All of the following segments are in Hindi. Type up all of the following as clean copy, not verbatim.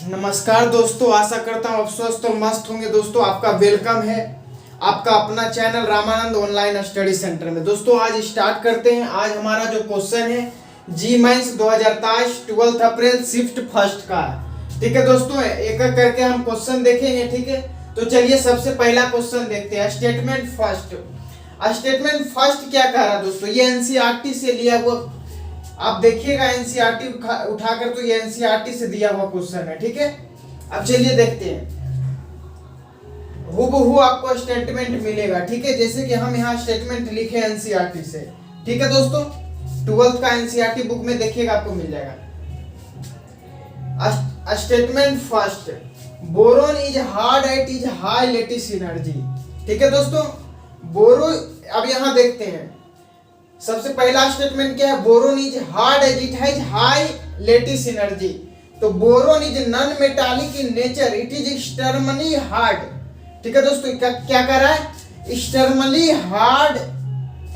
नमस्कार दोस्तों, आशा करता हूँ आप स्वस्थ और मस्त होंगे। दोस्तों आपका वेलकम है आपका अपना channel Ramanand online study centre में। दोस्तों आज स्टार्ट करते हैं। आज हमारा जो क्वेश्चन है जी मेंस 2023 12 अप्रैल शिफ्ट फर्स्ट का है। ठीक है दोस्तों, एक एक करके हम क्वेश्चन देखेंगे। ठीक है, तो चलिए सबसे पहला क्वेश्चन देखते हैं। Statement first. स्टेटमेंट फर्स्ट क्या कह रहा है दोस्तों, ये एनसीईआरटी से लिया हुआ, आप देखिएगा एनसीईआरटी उठाकर, तो ये एनसीईआरटी से दिया हुआ क्वेश्चन है। ठीक है, अब चलिए देखते हैं। हूबहू आपको स्टेटमेंट मिलेगा। ठीक है, जैसे कि हम यहाँ स्टेटमेंट लिखे एनसीईआरटी से। ठीक है दोस्तों, 12th का एनसीईआरटी बुक में देखिएगा, आपको मिल जाएगा। Statement first, boron is hard at is high lattice energy. ठीक है दोस्तों, बोरो, अब यहाँ देखते हैं सबसे पहला स्टेटमेंट क्या है, boron is hard as it has high lattice energy. तो boron is non metallic in nature, it is externally hard. ठीक है दोस्तों, क्या कर रहा है, externally hard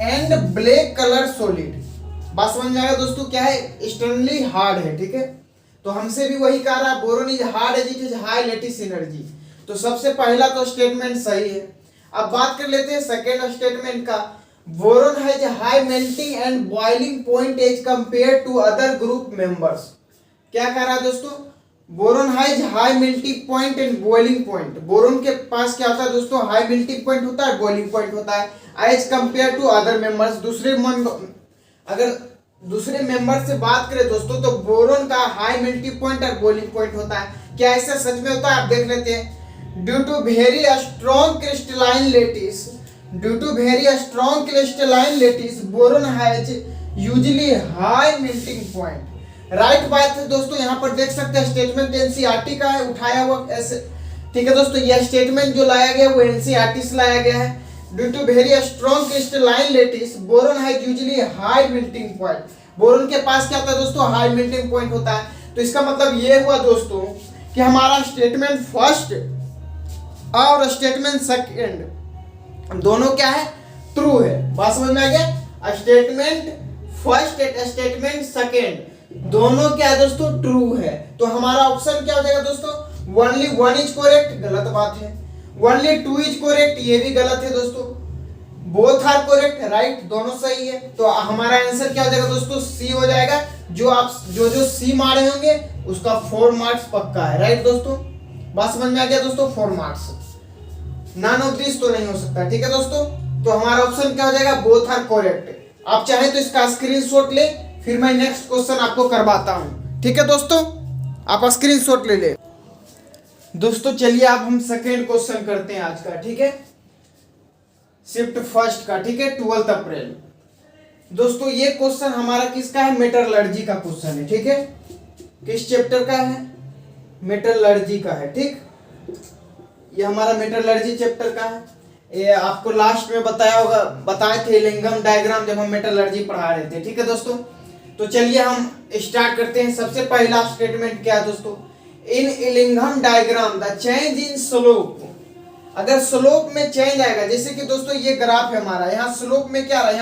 and black colour solid. बात समझ में आएगा दोस्तों, क्या है, एक्सटर्नली हार्ड है। ठीक है, तो हमसे भी वही कह रहा है, boron is hard as it is high lattice energy. तो सबसे पहला तो स्टेटमेंट सही है। अब बात कर लेते हैं सेकेंड स्टेटमेंट का। Boron has high melting and boiling point as compare to other group members. क्या कह रहा है दोस्तों, boron has high melting point and boiling point. Boron के पास क्या होता है दोस्तों, हाई मेल्टिंग पॉइंट होता है, बॉइलिंग पॉइंट होता है, as compare to other members. अगर दूसरे मेंबर से बात करें दोस्तों, तो बोरोन का हाई मेल्टिंग पॉइंट और बॉइलिंग पॉइंट होता है। क्या ऐसा सच में होता है, आप देख लेते हैं। Due to very strong crystalline lattice, due to very strong crystalline lattice, boron has usually high melting point. Right बात है दोस्तों, यहाँ पर देख सकते हैं स्टेटमेंट एनसीईआरटी का है, उठाया हुआ ऐसे। ठीक है दोस्तों, यह स्टेटमेंट जो लाया गया वो एनसीईआरटी से लाया गया है। Due to very strong crystalline lattice, boron has usually high melting point. Boron के पास क्या होता है दोस्तों, हाई मेल्टिंग पॉइंट होता है। तो इसका मतलब ये हुआ दोस्तों कि हमारा स्टेटमेंट फर्स्ट और स्टेटमेंट सेकेंड दोनों क्या है, ट्रू है। बात समझ में आ गया। स्टेटमेंट फर्स्ट स्टेटमेंट सेकेंड दोनों क्या है दोस्तों, ट्रू है। तो हमारा ऑप्शन क्या हो जाएगा दोस्तों, ओनली वन इज करेक्ट, गलत बात है। ओनली टू इज करेक्ट, ये भी गलत है दोस्तों। बोथ आर करेक्ट, राइट, दोनों सही है। तो हमारा आंसर क्या हो जाएगा दोस्तों, सी हो जाएगा। जो आप जो सी मारे होंगे उसका 4 मार्क्स पक्का है, राइट दोस्तों। बात समझ में आ गया दोस्तों, 4 मार्क्स, नन ऑफ दिस तो नहीं हो सकता। ठीक है दोस्तों, तो हमारा ऑप्शन क्या हो जाएगा, बोथ आर करेक्ट। आप चाहे तो इसका स्क्रीनशॉट ले, फिर मैं नेक्स्ट क्वेश्चन आपको करवाता हूं। ठीक है दोस्तों, आप स्क्रीनशॉट ले ले। दोस्तों चलिए अब हम सेकेंड क्वेश्चन करते हैं आज का। ठीक है, शिफ्ट फर्स्ट का। ठीक है, 12 अप्रैल। दोस्तों ये क्वेश्चन हमारा किसका है, मेटलर्जी का क्वेश्चन है। ठीक है, किस चैप्टर का है, मेटलर्जी का है। ठीक, ये हमारा मेटलर्जी चैप्टर का है। ये आपको लास्ट में बताए थे इलिंघम डायग्राम, जब हम मेटलर्जी पढ़ा रहे थे। ठीक है दोस्तों, तो चलिए हम स्टार्ट करते हैं। सबसे पहला स्टेटमेंट क्या है दोस्तों, in Ellingham diagram the change in slope. अगर स्लोप में चेंज आएगा, जैसे कि दोस्तों ये ग्राफ है हमारा, यहाँ स्लोप में क्या रहा है,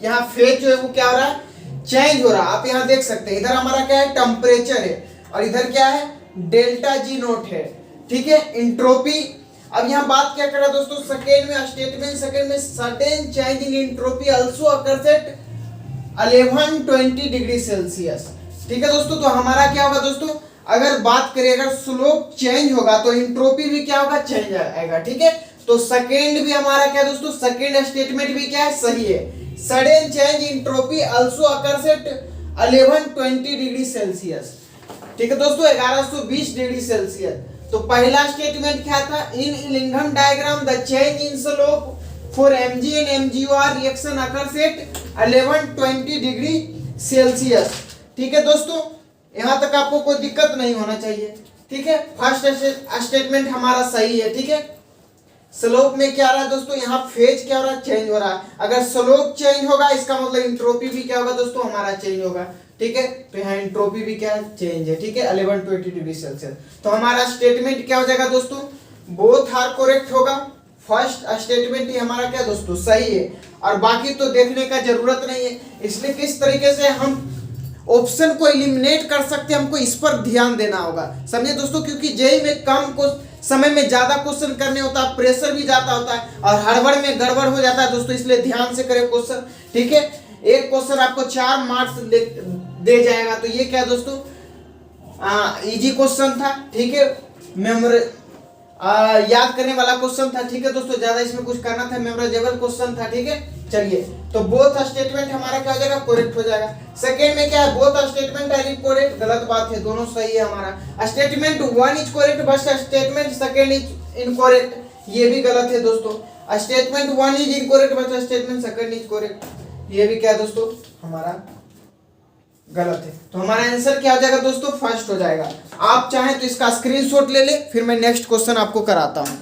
यहाँ फेज जो है वो क्या हो रहा है, चेंज हो रहा है। आप यहाँ देख सकते हैं, इधर हमारा क्या है, टेम्परेचर है, और इधर क्या है, डेल्टा जी नोट है। ठीक है, इंट्रोपी। अब यहाँ बात क्या कर रहा है दोस्तों, सेकेंड में स्टेटमेंट सेकेंड में, certain change in entropy also occurs at 1120 degree Celsius. ठीक है दोस्तों, तो हमारा क्या होगा दोस्तों, अगर बात करें, अगर स्लोप चेंज होगा तो इंट्रोपी भी क्या होगा, चेंज आएगा। ठीक है, तो सेकेंड भी हमारा क्या दोस्तों, सेकेंड स्टेटमेंट भी क्या है, सही है। Sudden change entropy also occurs at 1120 degree Celsius. ठीक है दोस्तों, 1120 डिग्री सेल्सियस। तो पहला स्टेटमेंट क्या था, in Ellingham diagram the change in slope for Mg and MgO reaction occurs at 1120 degree Celsius. ठीक है दोस्तों, यहां तक आपको कोई दिक्कत नहीं होना चाहिए। ठीक है, फर्स्ट स्टेटमेंट हमारा सही है। ठीक है, स्लोप में क्या रहा है दोस्तों, यहाँ फेज क्या हो रहा है, चेंज हो रहा है। अगर स्लोप चेंज होगा, इसका मतलब इंट्रोपी भी क्या होगा दोस्तों, हमारा चेंज होगा। ठीक है, तो यहाँ इंट्रोपी भी क्या चेंज है। ठीक है, 1120 डिग्री सेल्सियस। तो हमारा स्टेटमेंट क्या हो जाएगा दोस्तों, बोथ आर करेक्ट होगा। फर्स्ट स्टेटमेंट ही हमारा क्या दोस्तों, सही है, और बाकी तो देखने का जरूरत नहीं है। इसलिए किस तरीके से हम ऑप्शन को एलिमिनेट कर सकते हैं, हमको इस पर ध्यान देना होगा, समझे दोस्तों। क्योंकि जेई में कम को समय में ज्यादा क्वेश्चन करने होता है, प्रेशर भी ज्यादा होता है और हड़बड़ में गड़बड़ हो जाता है दोस्तों, इसलिए ध्यान से करें क्वेश्चन, ठीक है। एक क्वेश्चन आपको 4 मार्क्स दे जाएगा, तो ये क्या दोस्तों इजी क्वेश्चन था, ठीक है, याद करने वाला क्वेश्चन था, ठीक है दोस्तों, ज्यादा इसमें कुछ करना था, मेमोराइजेबल क्वेश्चन था, ठीक है। चलिए, तो बोथ स्टेटमेंट हमारा क्या हो जाएगा, करेक्ट हो जाएगा। सेकंड में क्या है, बोथ स्टेटमेंट आर इनकरेक्ट, गलत बात है, दोनों सही है हमारा। Statement 1 is correct but statement second is incorrect, ये भी गलत है दोस्तों। Statement 1 is incorrect but statement second is correct, ये भी क्या दोस्तों हमारा गलत है। तो हमारा आंसर क्या हो जाएगा दोस्तों, फर्स्ट हो जाएगा। आप चाहें तो इसका स्क्रीनशॉट ले ले, फिर मैं नेक्स्ट क्वेश्चन आपको कराता हूं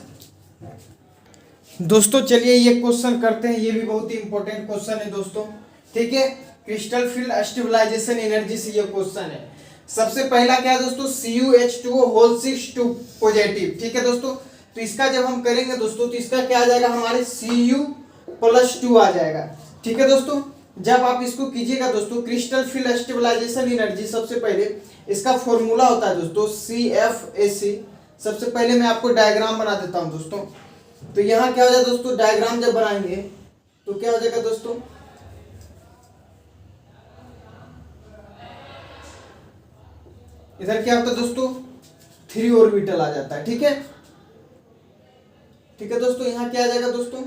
दोस्तों। चलिए ये क्वेश्चन करते हैं, ये भी बहुत ही इंपॉर्टेंट क्वेश्चन है दोस्तों, ठीक है। क्रिस्टल फील्ड स्टेबलाइजेशन एनर्जी से ये क्वेश्चन है। सबसे पहला क्या है दोस्तों, CuH2O होल 6 पॉजिटिव, ठीक है दोस्तों। तो इसका जब हम करेंगे दोस्तों, तो इसका क्या आ जाएगा, हमारे Cu+2 आ जाएगा, ठीक है दोस्तों। जब आप इसको कीजिएगा दोस्तों, क्रिस्टल फील्ड स्टेबलाइजेशन एनर्जी, सबसे पहले इसका फॉर्मूला होता है दोस्तों CFAC। सबसे पहले मैं आपको डायग्राम बना देता हूं दोस्तों। तो यहाँ क्या हो जाएगा दोस्तों, डायग्राम जब बनाएंगे तो क्या हो जाएगा दोस्तों, इधर क्या होता है दोस्तों, 3 ऑर्बिटल आ जाता है, ठीक है, ठीक है दोस्तों। यहाँ क्या आ जाएगा दोस्तों,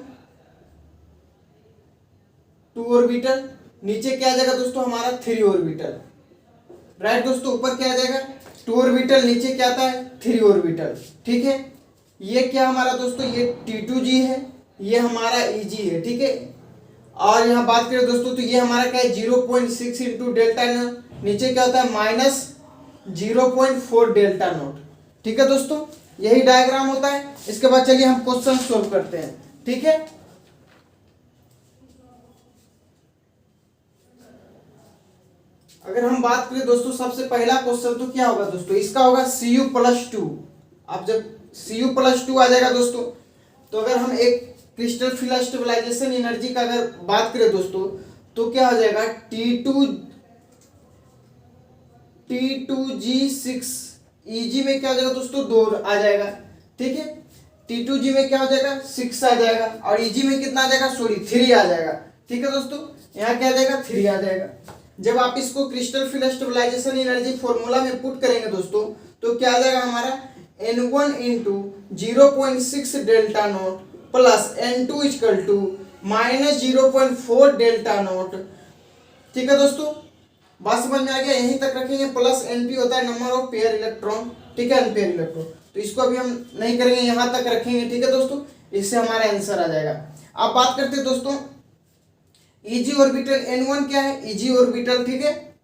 2 ऑर्बिटल, नीचे क्या आ जाएगा दोस्तों हमारा 3 ऑर्बिटल, राइट दोस्तों। ऊपर क्या आ जाएगा 2 ऑर्बिटल, नीचे क्या आता है 3 ऑर्बिटल, ठीक है। ये क्या हमारा दोस्तों, ये T2G है, ये हमारा EG है, ठीक है। और यहाँ बात करें दोस्तों, तो ये हमारा क्या है 0.6 इंटू डेल्टा नॉट, नीचे क्या होता है -0.4 डेल्टा नॉट, ठीक है दोस्तों। यही डायग्राम होता है। इसके बाद चलिए हम क्वेश्चन सोल्व करते हैं, ठीक है। अगर हम बात करें दोस्तों, सबसे पहला क्वेश्चन तो क्या होगा दोस्तों, इसका होगा Cu+2। अब जब Cu+2 आ जाएगा दोस्तों, तो अगर हम एक क्रिस्टल फील्ड स्टेबलाइजेशन एनर्जी का अगर बात करें दोस्तों, तो क्या हो जाएगा T2G6, EG में क्या हो जाएगा दोस्तों 2 आ जाएगा, ठीक है। T2G में क्या हो जाएगा 6 आ जाएगा, और EG में कितना आ जाएगा, सॉरी 3 आ जाएगा, ठीक है दोस्तों। यहाँ क्या आ जाएगा 3 आ जाएगा। जब आप इसको crystal field stabilisation energy formula में पुट करेंगे दोस्तों, तो क्या आ जाएगा हमारा N1 into 0.6 delta naught plus N2 equal to -0.4 delta naught, ठीक है दोस्तों। बात समझ में आ गया, यहीं तक रखेंगे। प्लस NP होता है नंबर ऑफ पेयर इलेक्ट्रॉन, ठीक है, अनपेयर इलेक्ट्रॉन, तो इसको अभी हम नहीं करेंगे, यहां तक रखेंगे, ठीक है दोस्तों। इससे हमारा आंसर आ जाएगा। अब बात करते हैं दोस्तों EG ऑर्बिटल, N1 क्या है EG ऑर्बिटल, ठीक है।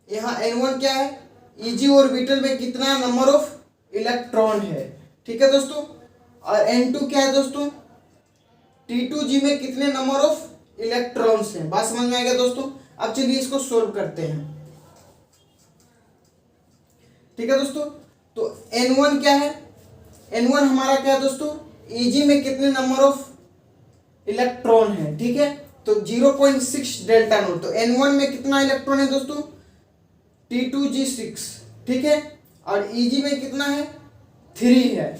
यहाँ N1 क्या है, EG ऑर्बिटल में कितना नंबर ऑफ इलेक्ट्रॉन है, ठीक है दोस्तों। और N2 क्या है दोस्तों, T2G में कितने नंबर ऑफ इलेक्ट्रॉन्स हैं। बात समझ में आ गया दोस्तों। अब चलिए इसको सोल्व करते हैं, ठीक है दोस्तों। तो N1 क्या है, N1 हमारा क्या है दोस्तों, EG में कितने नंबर ऑफ इलेक्ट्रॉन है, ठीक है। तो 0.6 डेल्टा नॉट, तो N1 में कितना इलेक्ट्रॉन है दोस्तों, T2G6, ठीक है। और EG में कितना है 3 है,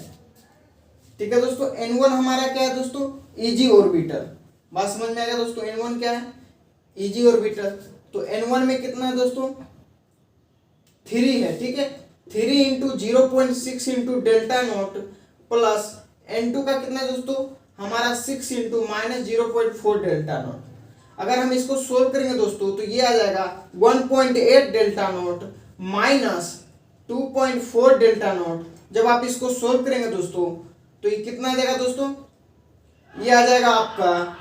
ठीक है दोस्तों। N1 हमारा क्या है दोस्तों, EG ऑर्बिटल। बात समझ में आ गया दोस्तों, N1 क्या है EG ऑर्बिटल। तो N1 में कितना है दोस्तों 3 है, ठीक है। 3 into 0.6 into delta naught plus N2 का कितना है दोस्तों हमारा 6 इंटू -0.4 डेल्टा नॉट। अगर हम इसको सोल्व करेंगे दोस्तों, तो ये आ जाएगा 1.8 delta not minus 2.4 delta not. जब आप इसको सोल्व करेंगे दोस्तों, तो ये कितना आ जाएगा दोस्तों, ये आ जाएगा आपका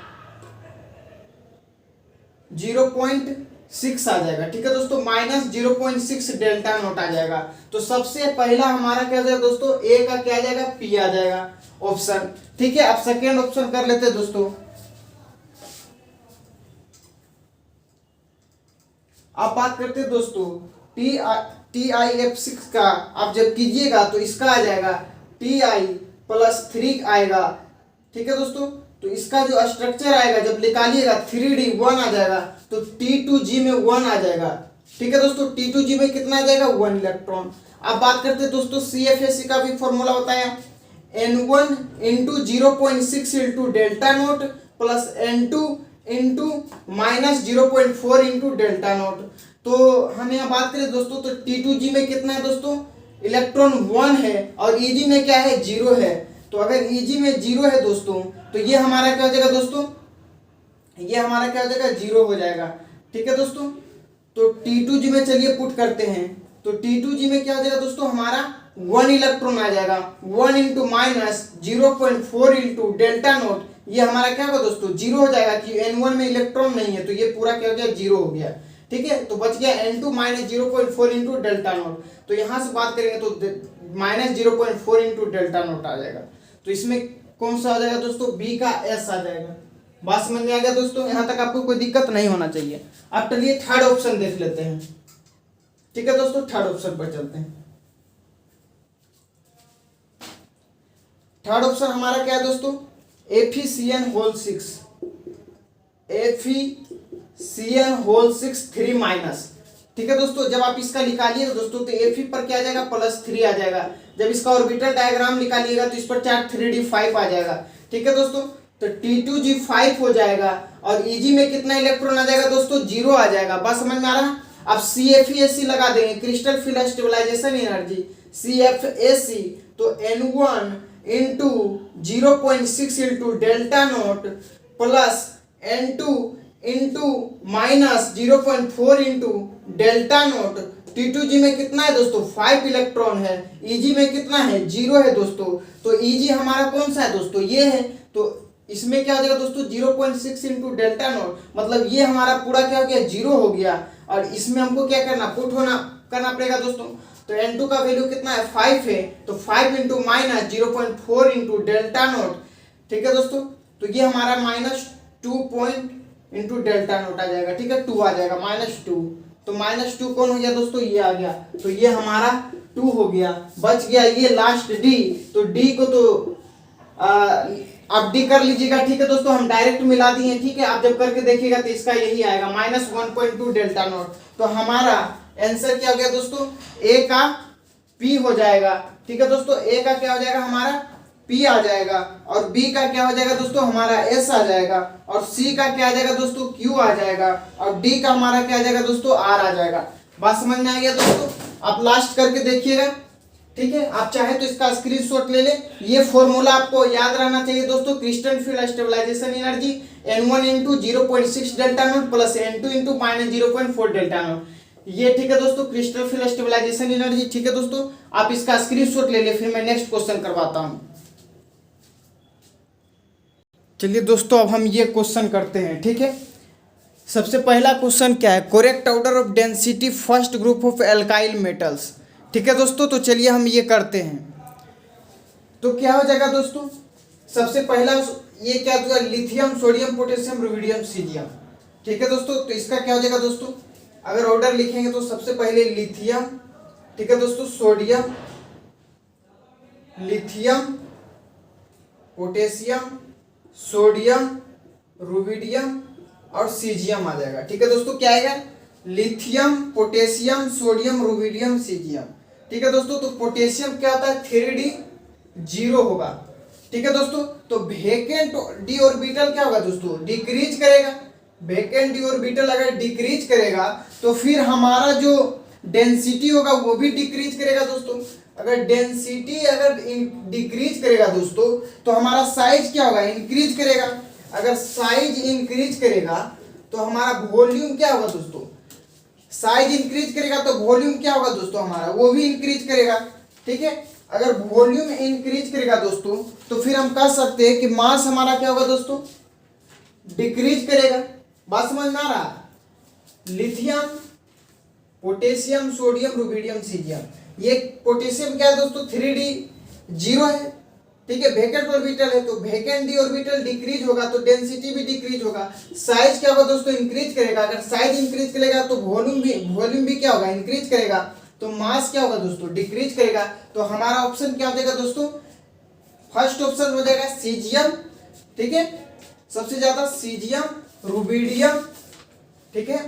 0.6 आ जाएगा, ठीक है दोस्तों, -0.6 डेल्टा नॉट आ जाएगा। तो सबसे पहला हमारा क्या हो जाएगा दोस्तों, ए का क्या आ जाएगा, पी आ जाएगा ऑप्शन, ठीक है। अब सेकेंड ऑप्शन कर लेते हैं दोस्तों। अब बात करते हैं दोस्तों TiF6 का। आप जब कीजिएगा तो इसका आ जाएगा Ti+3 आएगा, ठीक है दोस्तों। तो इसका जो स्ट्रक्चर आएगा जब निकालिएगा 3D 1 आ जाएगा, तो T2G में 1 आ जाएगा। ठीक है दोस्तों, T2G में कितना आ जाएगा 1 इलेक्ट्रॉन। अब बात करते हैं दोस्तों CFSE का भी फॉर्मूला बताया, N1 into 0.6 into delta naught plus N2 into minus 0.4 into delta note. तो हम यहाँ बात करें दोस्तों तो T2G में कितना है दोस्तों, इलेक्ट्रॉन 1 है और Eg में क्या है 0 है। तो अगर Eg में 0 है दोस्तों तो ये हमारा क्या हो जाएगा दोस्तों, ये हमारा क्या हो जाएगा 0 हो जाएगा। ठीक है दोस्तों, तो T2G में चलिए पुट करते हैं, तो T2G में क्या हो जाएगा दोस्तों हमारा 1 इलेक्ट्रॉन आ जाएगा, 1 into minus 0.4 into delta naught, ये हमारा क्या होगा दोस्तों 0 हो जाएगा कि N1 में इलेक्ट्रॉन नहीं है, तो ये पूरा क्या हो गया 0 हो गया। ठीक है, तो बच गया N2 minus 0.4 into delta note. तो यहाँ से बात करेंगे तो माइनस 0.4 इंटू डेल्टा नोट आ जाएगा। तो इसमें कौन सा आ जाएगा दोस्तों, B का S आ जाएगा। बात समझ में आ गया दोस्तों, यहाँ तक आपको कोई दिक्कत नहीं होना चाहिए। अब चलिए थर्ड ऑप्शन देख लेते हैं। ठीक है दोस्तों, थर्ड ऑप्शन पर चलते हैं। थर्ड ऑप्शन हमारा क्या है दोस्तों, FeCN whole 6, FeCN whole 6 3 minus. ठीक है दोस्तों, जब आप इसका निकालिएगा दोस्तों तो Fe पर क्या आ जाएगा +3 आ जाएगा। जब इसका ऑर्बिटल डायग्राम निकालिएगा तो इस पर चार्ज 3D 5 आ जाएगा। ठीक है दोस्तों, तो T2G 5 हो जाएगा और Eg में कितना इलेक्ट्रॉन आ जाएगा दोस्तों 0 आ जाएगा। बात समझ में आ रहा है। अब CFeSE लगा देंगे, crystal field stabilisation energy CFeSE, तो N1 into 0.6 into delta naught plus N2 into minus 0.4 into delta naught. T2G में कितना है दोस्तों 5 इलेक्ट्रॉन है, Eg में कितना है 0 है दोस्तों। तो Eg हमारा कौन सा है दोस्तों, ये है। तो इसमें क्या हो जाएगा दोस्तों 0.6 इंटू डेल्टा नोट, मतलब ये हमारा पूरा क्या हो गया 0 हो गया। और इसमें हमको क्या करना, पुट होना करना पड़ेगा दोस्तों। तो N2 का वैल्यू कितना है 5 है, तो 5 into minus 0.4 into delta note. ठीक है दोस्तों, तो ये हमारा -2 इंटू डेल्टा नोट आ जाएगा। ठीक है, 2 आ जाएगा -2, तो -2 कौन हो गया दोस्तों, ये आ गया। तो ये हमारा 2 हो गया। बच गया ये लास्ट D, तो D को तो आप D कर लीजिएगा। ठीक है दोस्तों, हम डायरेक्ट मिला दिए। ठीक है, आप जब करके देखिएगा तो इसका यही आएगा -1.2 डेल्टा नोट। तो हमारा आंसर क्या हो गया दोस्तों, A का P हो जाएगा। ठीक है दोस्तों, A का क्या हो जाएगा हमारा P आ जाएगा, और B का क्या हो जाएगा दोस्तों हमारा S आ जाएगा, और C का क्या आ जाएगा दोस्तों Q आ जाएगा, और D का हमारा क्या आ जाएगा दोस्तों R आ जाएगा। बात समझ में आ गया दोस्तों, आप लास्ट करके देखिएगा। ठीक है, आप चाहे तो इसका स्क्रीनशॉट ले ले। ये फॉर्मूला आपको याद रहना चाहिए दोस्तों, crystal field stabilisation energy N1 into 0.6 delta naught plus N2 into minus 0.4 delta naught. ये ठीक है दोस्तों क्रिस्टल फील्ड स्टेबलाइजेशन एनर्जी। ठीक है दोस्तों, आप इसका स्क्रीनशॉट ले ले, फिर मैं नेक्स्ट क्वेश्चन करवाता हूं। चलिए दोस्तों, अब हम ये क्वेश्चन करते हैं। ठीक है, सबसे पहला क्वेश्चन क्या है, correct order of density first group of alkyl metals. ठीक है दोस्तों, तो चलिए हम ये करते हैं। तो क्या हो जाएगा दोस्तों, सबसे पहला ये क्या होगा, lithium sodium potassium rubidium caesium. ठीक है दोस्तों, तो इसका क्या हो जाएगा दोस्तों, अगर ऑर्डर लिखेंगे तो सबसे पहले लिथियम, ठीक है दोस्तों, sodium, lithium, potassium, sodium, rubidium और सीजियम आ जाएगा। ठीक है दोस्तों, क्या आएगा, lithium, potassium, sodium, rubidium, caesium. ठीक है दोस्तों, तो पोटेशियम क्या होता है 3D 0 होगा। ठीक है दोस्तों, तो वेकेंट डी ऑर्बिटल क्या होगा दोस्तों, डिक्रीज करेगा। वेकेंट डी ऑर्बिटल अगर डिक्रीज करेगा तो फिर हमारा जो डेंसिटी होगा वो भी डिक्रीज करेगा दोस्तों। अगर डेंसिटी अगर डिक्रीज करेगा दोस्तों तो हमारा साइज क्या होगा, इंक्रीज करेगा। अगर साइज इंक्रीज करेगा तो हमारा वॉल्यूम क्या होगा दोस्तों, साइज इंक्रीज करेगा तो वॉल्यूम क्या होगा दोस्तों हमारा, वो भी इंक्रीज करेगा। ठीक है, अगर वॉल्यूम इंक्रीज करेगा दोस्तों तो फिर हम कह सकते हैं कि मास हमारा क्या होगा दोस्तों, डिक्रीज करेगा। बात समझ में आ रहा, lithium, potassium, sodium, rubidium, caesium. ये पोटेशियम क्या है दोस्तों 3D 0 है। ठीक है, वेकेंट ऑर्बिटल है, तो वेकेंट डी ऑर्बिटल डिक्रीज होगा तो डेंसिटी भी डिक्रीज होगा। साइज क्या होगा दोस्तों, इंक्रीज करेगा। अगर साइज इंक्रीज करेगा तो वॉल्यूम भी क्या होगा, इंक्रीज करेगा। तो मास क्या होगा दोस्तों, डिक्रीज करेगा। तो हमारा ऑप्शन क्या हो जाएगा दोस्तों, फर्स्ट ऑप्शन हो जाएगा सीजियम। ठीक है, सबसे ज्यादा सीजियम, रुबिडियम, ठीक है।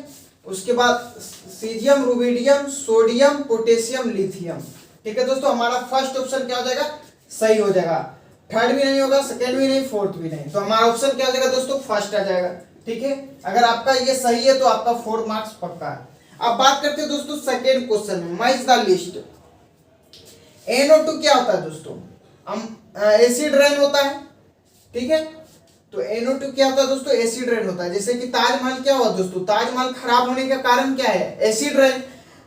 उसके बाद caesium, rubidium, sodium, potassium, lithium, ठीक है दोस्तों। हमारा फर्स्ट ऑप्शन क्या हो जाएगा, सही हो जाएगा। थर्ड भी नहीं होगा, सेकेंड भी नहीं, फोर्थ भी नहीं, तो हमारा ऑप्शन क्या हो जाएगा दोस्तों, फर्स्ट आ जाएगा, ठीक है। अगर आपका ये सही है तो आपका 4 मार्क्स पक्का है। अब बात करते हैं दोस्तों सेकेंड क्वेश्चन में, मैच द लिस्ट। NO2 क्या होता है दोस्तों, हम एसिड रेन होता है, ठीक है। तो NO2 क्या होता है दोस्तों, एसिड रेन होता है। जैसे कि ताजमहल क्या हुआ दोस्तों, ताजमहल खराब होने का कारण क्या है, एसिड रेन।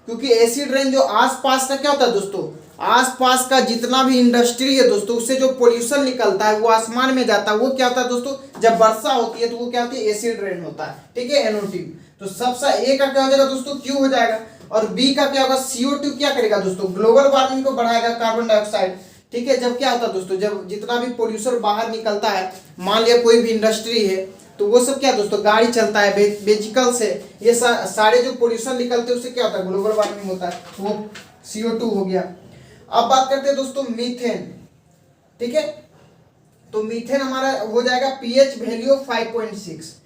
क्योंकि एसिड रेन जो आसपास का क्या होता है दोस्तों, आसपास का जितना भी इंडस्ट्री है दोस्तों, उससे जो पोल्यूशन निकलता है वो आसमान में जाता है, वो क्या होता है दोस्तों, जब वर्षा होती है तो वो क्या होती है, एसिड रेन होता है, ठीक है, NO2। तो सबसे ए का क्या हो जाएगा दोस्तों, क्यू हो जाएगा। और बी का क्या होगा, CO2 क्या करेगा दोस्तों, ग्लोबल वार्मिंग को बढ़ाएगा, कार्बन डाइऑक्साइड, ठीक है। जब क्या होता है दोस्तों, जब जितना भी पोल्यूशन बाहर निकलता है, मान लिया कोई भी इंडस्ट्री है, तो वो सब क्या दोस्तों, गाड़ी चलता है, वेजिकल से, ये सारे जो पोल्यूशन निकलते हैं उससे क्या होता है, ग्लोबल वार्मिंग होता है, तो वो CO2 हो गया। अब बात करते हैं दोस्तों मीथेन, ठीक है। तो मीथेन हमारा हो जाएगा pH value 5.6।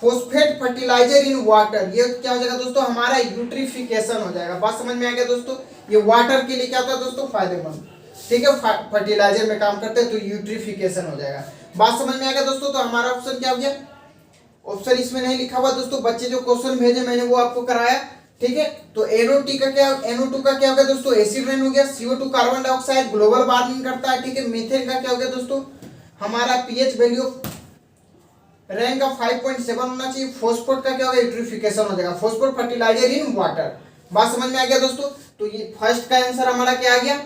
Phosphate fertiliser in water, ये क्या हो जाएगा दोस्तों, हमारा यूट्रिफिकेशन हो जाएगा। बात समझ में आ गया दोस्तों, ये वाटर के लिए क्या होता है दोस्तों, फायदेमंद, ठीक है, फर्टिलाइजर में काम करते हैं तो यूट्रिफिकेशन हो जाएगा। बात समझ में आ गया दोस्तों। तो हमारा ऑप्शन क्या हो गया, ऑप्शन इसमें नहीं लिखा हुआ दोस्तों, बच्चे जो क्वेश्चन भेजे मैंने वो आपको कराया, ठीक है। तो NO2 का क्या, NO2 का क्या हो गया दोस्तों, एसिड रेन हो गया। CO2 carbon dioxide, global warming करता है, ठीक है। मीथेन का क्या हो गया दोस्तों, हमारा pH वैल्यू रैंक का 5.7 होना चाहिए। फॉस्फेट का क्या होगा, यूट्रिफिकेशन हो जाएगा, फॉस्फेट फर्टिलाइजर इन वाटर। बात समझ में आ गया दोस्तों। तो ये फर्स्ट का आंसर हमारा क्या आ गया,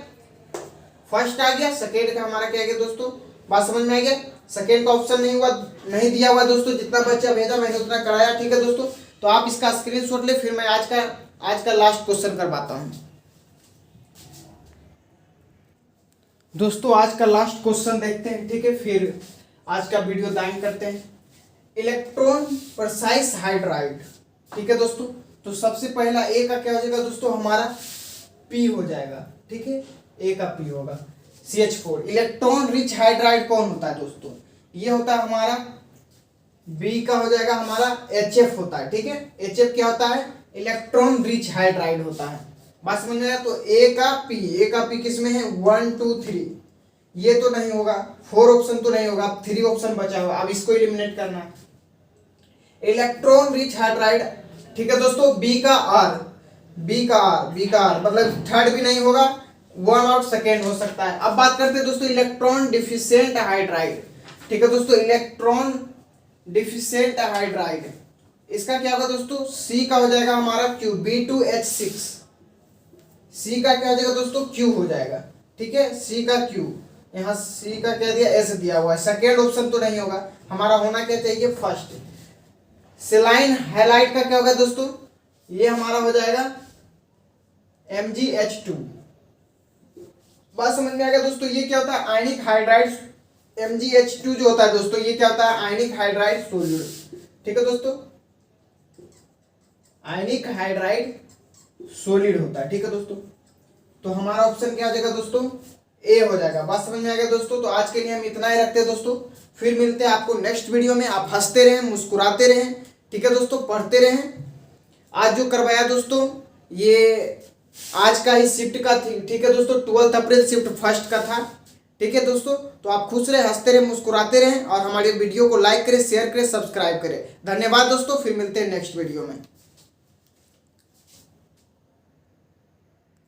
फर्स्ट आ गया। सेकेंड का हमारा क्या आ गया दोस्तों, बात समझ में आ गया। सेकेंड का ऑप्शन नहीं हुआ, नहीं दिया हुआ दोस्तों, जितना बच्चा भेजा मैंने उतना कराया, ठीक है दोस्तों। तो आप इसका स्क्रीनशॉट ले, फिर मैं आज का लास्ट क्वेश्चन करवाता हूं दोस्तों। आज का लास्ट क्वेश्चन देखते हैं, ठीक है, फिर आज का वीडियो दाइन करते हैं। इलेक्ट्रॉन प्रिसाइज हाइड्राइड, ठीक है दोस्तों। तो सबसे पहला ए का क्या हो जाएगा दोस्तों, हमारा P हो जाएगा, ठीक है, ए का P होगा। CH4 इलेक्ट्रॉन रिच हाइड्राइड कौन होता है दोस्तों, ये होता है हमारा बी का हो जाएगा, हमारा HF होता है, ठीक है। HF क्या होता है, इलेक्ट्रॉन रिच हाइड्राइड होता है। बात समझ में आया। तो ए का P किस में है, 1 2 3, ये तो नहीं होगा, 4 ऑप्शन तो नहीं होगा, 3 ऑप्शन बचा हुआ, अब इसको एलिमिनेट करना है। इलेक्ट्रॉन रिच हाइड्राइड, ठीक है दोस्तों। बी का आर मतलब थर्ड भी नहीं होगा, 1 और सेकेंड हो सकता है। अब बात करते हैं दोस्तों इलेक्ट्रॉन डिफिशिएंट हाइड्राइड, ठीक है दोस्तों। इलेक्ट्रॉन डिफिशिएंट हाइड्राइड, इसका क्या होगा दोस्तों, सी का हो जाएगा हमारा Q, B2H6। सी का क्या हो जाएगा दोस्तों, Q हो जाएगा, ठीक है। सी का Q, यहाँ सी का क्या दिया, S दिया हुआ है। सेकेंड ऑप्शन तो नहीं होगा, हमारा होना क्या चाहिए, फर्स्ट। सेलाइन हैलाइड का क्या होगा दोस्तों, ये हमारा हो जाएगा MgH2। बात समझ में आ गया दोस्तों। ये क्या होता है, आयनिक हाइड्राइड। MgH2 जो होता है दोस्तों, ये क्या होता है, आयनिक हाइड्राइड सोल्यूट, ठीक है दोस्तों। आयनिक हाइड्राइड सॉलिड होता है, ठीक है दोस्तों। तो हमारा ऑप्शन क्या हो जाएगा दोस्तों, ए हो जाएगा। बात समझ में आ गया दोस्तों। तो आज के लिए हम इतना ही रखते हैं दोस्तों, फिर मिलते हैं आपको नेक्स्ट वीडियो में। आप हंसते रहें, मुस्कुराते रहें, ठीक है दोस्तों, पढ़ते रहें। आज जो करवाया दोस्तों, ये आज का ही शिफ्ट का थी, ठीक है दोस्तों। 12 अप्रैल शिफ्ट फर्स्ट का था, ठीक है दोस्तों। तो आप खुश रहे, हंसते रहे, मुस्कुराते रहें, और हमारे वीडियो को लाइक करें, शेयर करें, सब्सक्राइब करें। धन्यवाद दोस्तों, फिर मिलते हैं नेक्स्ट वीडियो में।